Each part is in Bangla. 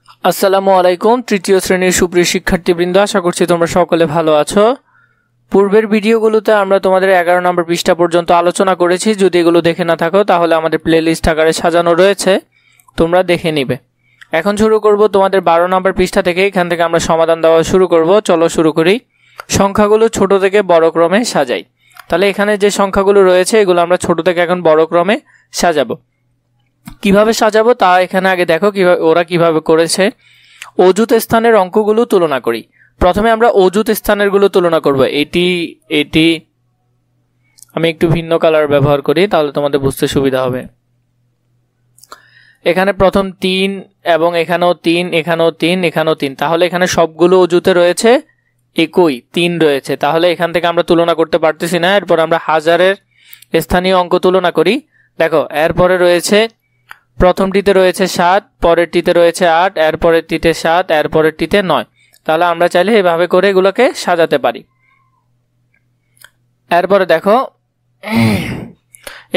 আসসালামু আলাইকুম তৃতীয় শ্রেণীর সুপ্রিয় শিক্ষার্থীবৃন্দ, আশা করছি তোমরা সকলে ভালো আছো। পূর্বের ভিডিওগুলোতে আমরা তোমাদের 11 নম্বর পৃষ্ঠা পর্যন্ত আলোচনা করেছি। যদি এগুলো দেখে না থাকো তাহলে আমাদের প্লেলিস্ট আকারে সাজানো রয়েছে, তোমরা দেখে নিবে। এখন শুরু করব তোমাদের 12 নম্বর পৃষ্ঠা থেকে। এখান থেকে আমরা সমাধান দেওয়া শুরু করব। চলো শুরু করি। সংখ্যাগুলো ছোট থেকে বড় ক্রমে সাজাই। তাহলে এখানে যে সংখ্যাগুলো রয়েছে এগুলো আমরা ছোট থেকে এখন বড় ক্রমে সাজাবো। কিভাবে সাজাবো তা এখানে আগে দেখো ওরা কিভাবে করেছে। অযুত স্থানের অঙ্কগুলো তুলনা করি। প্রথমে আমরা অযুত স্থানের গুলো তুলনা করব। এটি আমি একটু ভিন্ন কালার ব্যবহার করি, তাহলে তোমাদের বুঝতে সুবিধা হবে। এখানে প্রথম 3 এবং এখানেও 3, এখানেও 3, এখানেও 3, তাহলে এখানে সবগুলো অযুতে রয়েছে, একই 3 রয়েছে। তাহলে এখান থেকে আমরা তুলনা করতে পারতেছি না। এরপর আমরা হাজারের স্থানীয় অঙ্ক তুলনা করি। দেখো এরপরে রয়েছে, প্রথমটিতে রয়েছে 7, পরেরটিতে রয়েছে 8, এরপরেরটিতে 7, এরপরেরটিতে 9। তাহলে আমরা চাইলে এভাবে করে এগুলোকে সাজাতে পারি। এরপরে দেখো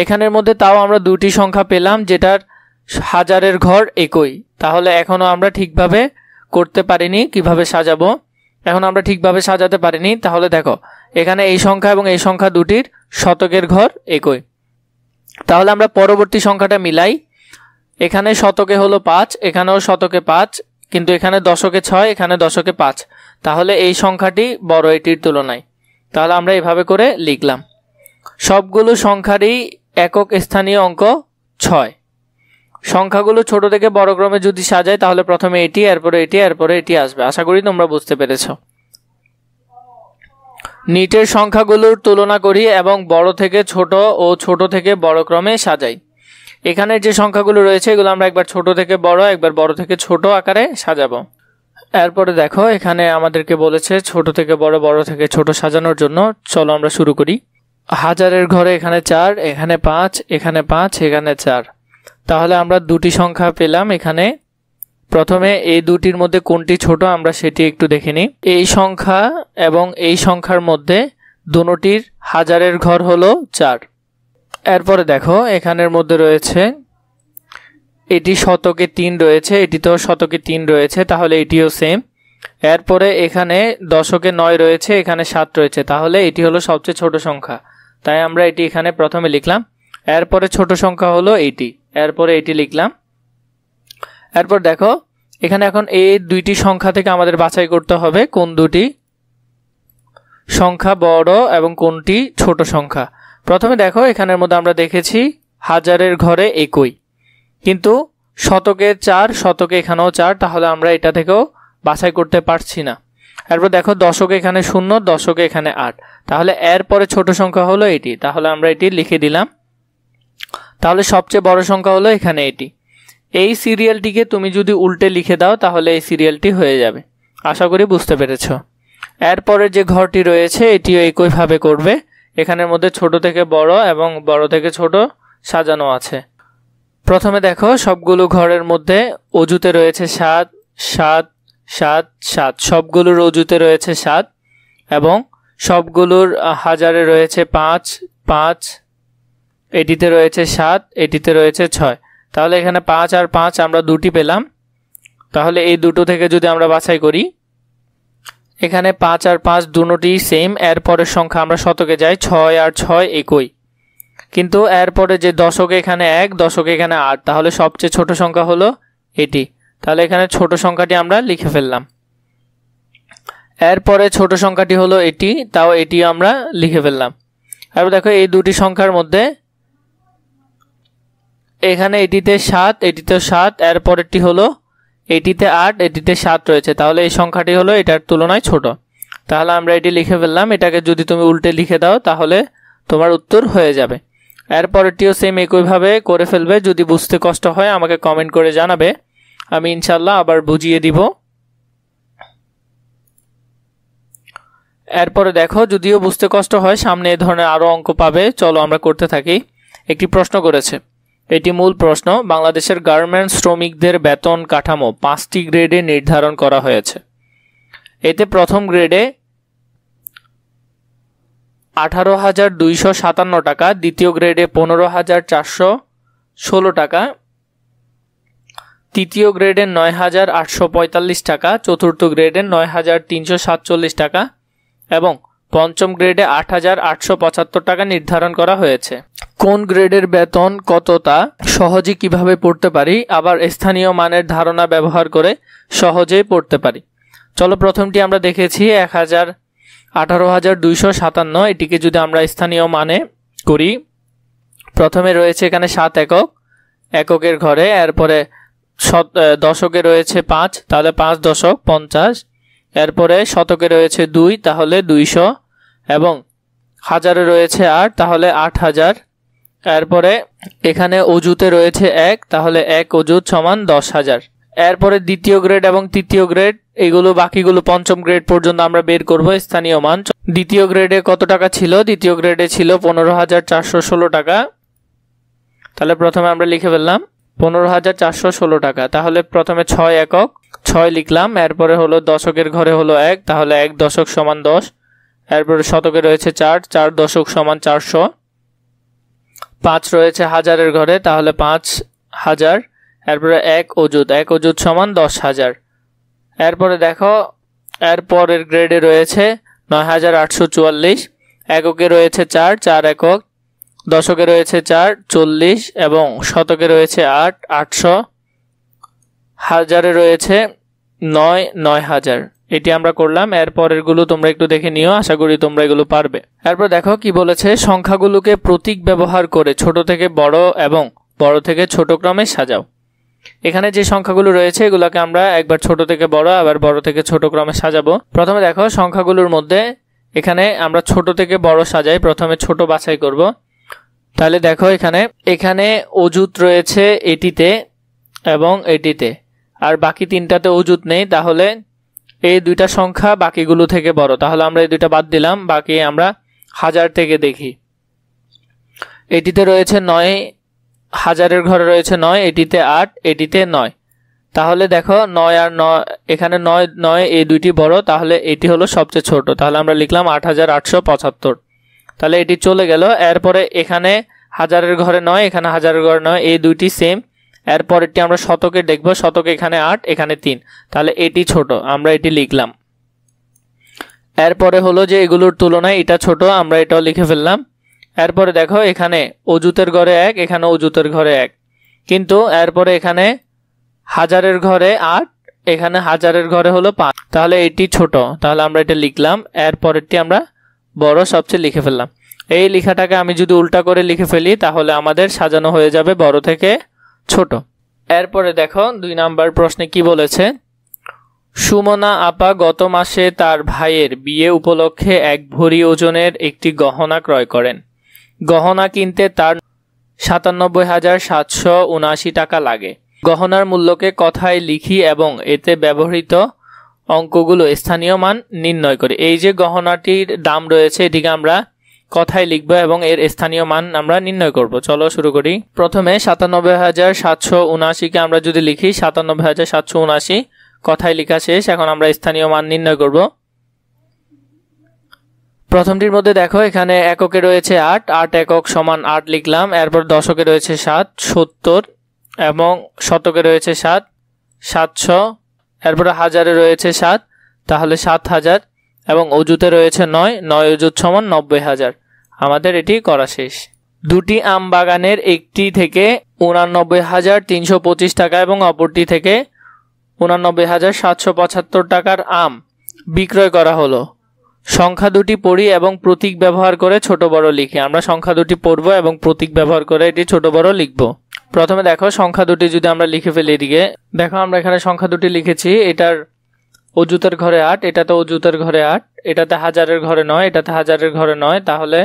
এখানের মধ্যে তাও আমরা দুটি সংখ্যা পেলাম যেটার হাজারের ঘর একই। তাহলে এখনো আমরা ঠিকভাবে করতে পারিনি কিভাবে সাজাবো, এখন আমরা ঠিকভাবে সাজাতে পারিনি। তাহলে দেখো এখানে এই সংখ্যা এবং এই সংখ্যা দুটির শতকের ঘর একই। তাহলে আমরা পরবর্তী সংখ্যাটা মিলাই। এখানে শতকে হলো 5, এখানেও শতকে 5, কিন্তু এখানে দশকে 6, এখানে দশকে 5। তাহলে এই সংখ্যাটি বড় এটির তুলনায়। তাহলে আমরা এভাবে করে লিখলাম। সবগুলো সংখ্যারই একক স্থানীয় অঙ্ক 6। সংখ্যাগুলো ছোট থেকে বড় ক্রমে যদি সাজাই তাহলে প্রথমে এটি, এরপরে এটি, এরপরে এটি আসবে। আশা করি তোমরা বুঝতে পেরেছ। নিচের সংখ্যাগুলোর তুলনা করি এবং বড় থেকে ছোট ও ছোট থেকে বড় ক্রমে সাজাই। এখানে যে সংখ্যাগুলো রয়েছে এগুলো আমরা একবার ছোট থেকে বড়, একবার বড় থেকে ছোট আকারে সাজাবো। এরপরে দেখো এখানে আমাদেরকে বলেছে ছোট থেকে বড়, বড় থেকে ছোট সাজানোর জন্য। চলো আমরা শুরু করি। হাজারের ঘরে এখানে 4, এখানে 5, এখানে 5, এখানে 4। তাহলে আমরা দুটি সংখ্যা পেলাম। এখানে প্রথমে এই দুটির মধ্যে কোনটি ছোট আমরা সেটি একটু দেখে নিই। এই সংখ্যা এবং এই সংখ্যার মধ্যে দুটির হাজারের ঘর হলো 4। এরপরে দেখো এখানের মধ্যে রয়েছে এটি শতকে 3 রয়েছে, এটিতেও শতকে 3 রয়েছে, তাহলে এটিও সেম। এরপরে এখানে দশকে 9 রয়েছে, এখানে 7 রয়েছে, তাহলে এটি হলো সবচেয়ে ছোট সংখ্যা, তাই আমরা এটি এখানে প্রথমে লিখলাম। এরপরে ছোট সংখ্যা হলো এটি, এরপরে এটি লিখলাম। এরপর দেখো এখানে এখন এই দুইটি সংখ্যা থেকে আমাদের বাছাই করতে হবে কোন দুটি সংখ্যা বড় এবং কোনটি ছোট সংখ্যা। প্রথমে দেখো এখানের মধ্যে আমরা দেখেছি হাজারের ঘরে একই, কিন্তু শতকে 4, শতকে এখানেও 4, তাহলে আমরা এটা থেকেও বাছাই করতে পারছি না। এরপর দেখো দশকে এখানে 0, দশকে এখানে 8, তাহলে এরপরে ছোট সংখ্যা হলো এটি, তাহলে আমরা এটি লিখে দিলাম। তাহলে সবচেয়ে বড় সংখ্যা হলো এখানে এটি। এই সিরিয়ালটিকে তুমি যদি উল্টে লিখে দাও তাহলে এই সিরিয়ালটি হয়ে যাবে। আশা করি বুঝতে পেরেছ। এরপরে যে ঘরটি রয়েছে এটিও একইভাবে করবে। এখানের মধ্যে ছোট থেকে বড় এবং বড় থেকে ছোট সাজানো আছে। প্রথমে দেখো সবগুলো ঘরের মধ্যে অজুতে রয়েছে 7, 7, 7, 7, সবগুলোর অজুতে রয়েছে 7 এবং সবগুলোর হাজারে রয়েছে 5, 5, এটিতে রয়েছে 7, এটিতে রয়েছে 6। তাহলে এখানে 5 আর 5 আমরা দুটি পেলাম। তাহলে এই দুটো থেকে যদি আমরা বাছাই করি, এখানে 5 আর 5 দুটোই সেম। এরপরের সংখ্যা আমরা শতকে যাই, 6 আর 6 একই, কিন্তু এরপরে যে দশকে এখানে 1, দশকে এখানে 8, তাহলে সবচেয়ে ছোট সংখ্যা হলো এটি। তাহলে এখানে ছোট সংখ্যাটি আমরা লিখে ফেললাম। এরপরে ছোট সংখ্যাটি হলো এটি, তাও এটি আমরা লিখে ফেললাম। এরপর দেখো এই দুটি সংখ্যার মধ্যে এখানে এটিতে 7, এটিতে 7, এরপরেরটি হলো এটিতে 8, এটিতে 7 রয়েছে, তাহলে এই সংখ্যাটি হলো এটার তুলনায় ছোট। তাহলে আমরা এটি লিখে ফেললাম। এটাকে যদি তুমি উল্টে লিখে দাও তাহলে তোমার উত্তর হয়ে যাবে। এরপরেরটিও সেম একইভাবে করে ফেলবে। যদি বুঝতে কষ্ট হয় আমাকে কমেন্ট করে জানাবে, আমি ইনশাল্লাহ আবার বুঝিয়ে দিব। এরপরে দেখো যদিও বুঝতে কষ্ট হয় সামনে এ ধরনের আরও অঙ্ক পাবে। চলো আমরা করতে থাকি। একটি প্রশ্ন করেছে, এটি মূল প্রশ্ন। বাংলাদেশের গার্মেন্টস শ্রমিকদের বেতন কাঠামো 5টি গ্রেডে নির্ধারণ করা হয়েছে। এতে প্রথম গ্রেডে 18,257 টাকা, দ্বিতীয় গ্রেডে 15,416 টাকা, তৃতীয় গ্রেডের ৯,৮৪৫ টাকা, চতুর্থ গ্রেডের ৯,৩৪৭ টাকা এবং পঞ্চম গ্রেডে ৮,৮৭৫ টাকা নির্ধারণ করা হয়েছে। কোন গ্রেডের বেতন কত তা সহজে কিভাবে পড়তে পারি, আবার স্থানীয় মানের ধারণা ব্যবহার করে সহজেই পড়তে পারি। চলো প্রথমটি আমরা দেখেছি 18,257, এটিকে যদি আমরা স্থানীয় মানে করি, প্রথমে রয়েছে এখানে 7 একক, এককের ঘরে, এরপরে দশকে রয়েছে 5, তাহলে 5 দশক 50, এরপরে শতকে রয়েছে 2, তাহলে 200, এবং হাজারে রয়েছে 8, তাহলে 8,000, এরপরে এখানে অজুতে রয়েছে 1, তাহলে 1 অজুত সমান 10,000। এরপরে দ্বিতীয় গ্রেড এবং তৃতীয় গ্রেড, এগুলো বাকিগুলো পঞ্চম গ্রেড পর্যন্ত আমরা বের করব স্থানীয় মান। দ্বিতীয় গ্রেডে কত টাকা ছিল? দ্বিতীয় গ্রেডে ছিল 15,416 টাকা, তাহলে প্রথমে আমরা লিখে ফেললাম 15,416 টাকা। তাহলে প্রথমে 6 একক, 6 লিখলাম, এরপরে হলো দশকের ঘরে হলো 1, তাহলে 1 দশক সমান 10, এরপরে শতকে রয়েছে 4, 4 দশক সমান 400, 5 রয়েছে হাজারের ঘরে, তাহলে 5,000, এরপরে 1 অজুত, 1 অজুত সমান 10,000। এরপরে দেখো এরপরের গ্রেডে রয়েছে 9,844, এককে রয়েছে 4, 4 একক, দশকে রয়েছে 4, 40, এবং শতকে রয়েছে 8, 800, হাজারে রয়েছে 9, 9,000। এটি আমরা করলাম। এরপরের গুলো তোমরা একটু দেখে নিও, আশা করি তোমরা এগুলো পারবে। এরপর দেখো কি বলেছে, সংখ্যাগুলোকে প্রতীক ব্যবহার করে ছোট থেকে বড় এবং বড় থেকে ছোট ক্রমে সাজাও। এখানে যে সংখ্যাগুলো রয়েছে এগুলোকে আমরা একবার ছোট থেকে বড়, আবার বড় থেকে ছোট ক্রমে সাজাবো। প্রথমে দেখো সংখ্যাগুলোর মধ্যে এখানে আমরা ছোট থেকে বড় সাজাই, প্রথমে ছোট বাছাই করব। তাহলে দেখো এখানে অজুত রয়েছে এটিতে এবং এটিতে, আর বাকি তিনটাতে অজুত নেই, তাহলে এই দুইটা সংখ্যা বাকিগুলো থেকে বড়, তাহলে আমরা এই দুইটা বাদ দিলাম, বাকি আমরা হাজার থেকে দেখি। এটিতে রয়েছে 9, হাজারের ঘরে রয়েছে 9, এটিতে 8, এটিতে 9, তাহলে দেখো 9 আর 9, এখানে 9, 9 এই দুইটি বড়, তাহলে এটি হলো সবচেয়ে ছোট, তাহলে আমরা লিখলাম 8,875, তাহলে এটি চলে গেল। এরপরে এখানে হাজারের ঘরে 9, এখানে হাজারের ঘরে 9, এই দুইটি সেম। এরপরেরটি আমরা শতকে দেখব, শতকে এখানে 8, এখানে 3, তাহলে এটি ছোট, আমরা এটি লিখলাম। এরপরে হলো যে এগুলোর তুলনায় এটা ছোট, আমরা এটাও লিখে ফেললাম। এরপরে দেখো এখানে অজুতের ঘরে 1, এখানে অজুতের ঘরে 1, কিন্তু এরপরে এখানে হাজারের ঘরে 8, এখানে হাজারের ঘরে হলো 5, তাহলে এটি ছোট, তাহলে আমরা এটা লিখলাম। এরপরেরটি আমরা বড় সবচেয়ে লিখে ফেললাম। এই লেখাটাকে আমি যদি উল্টা করে লিখে ফেলি তাহলে আমাদের সাজানো হয়ে যাবে বড় থেকে ছোট। এরপরে দেখো 2 নাম্বার প্রশ্নে কি বলেছে, সুমনা আপা গত মাসে তার ভাইয়ের বিয়ে উপলক্ষে 1 ভরি ওজনের একটি গহনা ক্রয় করেন। গহনা কিনতে তার 97,779 টাকা লাগে। গহনার মূল্যকে কথায় লিখি এবং এতে ব্যবহৃত অঙ্কগুলো স্থানীয় মান নির্ণয় করি। এই যে গহনাটির দাম রয়েছে এটিকে আমরা কথায় লিখব এবং এর স্থানীয় মান আমরা নির্ণয় করব। চলো শুরু করি। প্রথমে 97,779 কে আমরা যদি লিখি 97,779 কথায় লেখা শেষ। এখন আমরা স্থানীয় মান নির্ণয় করব। প্রথমটির মধ্যে দেখো এখানে এককে রয়েছে 8, 8 একক সমান 8 লিখলাম। এরপর দশকে রয়েছে 7, 70, এবং শতকে রয়েছে 7, 700, এরপরে হাজারে রয়েছে 7, তাহলে 7,000, এবং অজুতে রয়েছে 9, 9 অজুত সমান 90,000। আমাদের এটি করা শেষ। দুটি আম বাগানের একটি থেকে 89,325 টাকা এবং অপরটি থেকে 89,775 টাকার আম বিক্রয় করা হলো। সংখ্যা দুটি পড়ি এবং প্রতীক ব্যবহার করে ছোট বড় লিখি। আমরা সংখ্যা দুটি পড়ব এবং প্রতীক ব্যবহার করে এটি ছোট বড় লিখব। প্রথমে দেখো সংখ্যা দুটি যদি আমরা লিখে ফেলি, এদিকে দেখো আমরা এখানে সংখ্যা দুটি লিখেছি। এটার অজুতের ঘরে 8, এটাতে অজুতের ঘরে 8, এটাতে হাজারের ঘরে 9, এটাতে হাজারের ঘরে 9, তাহলে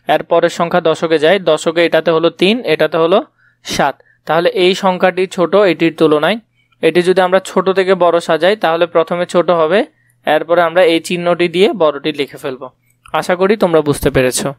এর পরের সংখ্যা দশকে যায়। দশকে এটাতে হলো 3, এটাতে হলো 7, তাহলে এই সংখ্যাটি ছোট এটির তুলনায়। এটি যদি আমরা ছোট থেকে বড় সাজাই তাহলে প্রথমে ছোট হবে, এরপরে আমরা এই চিহ্নটি দিয়ে বড়টি লিখে ফেলবো। আশা করি তোমরা বুঝতে পেরেছো।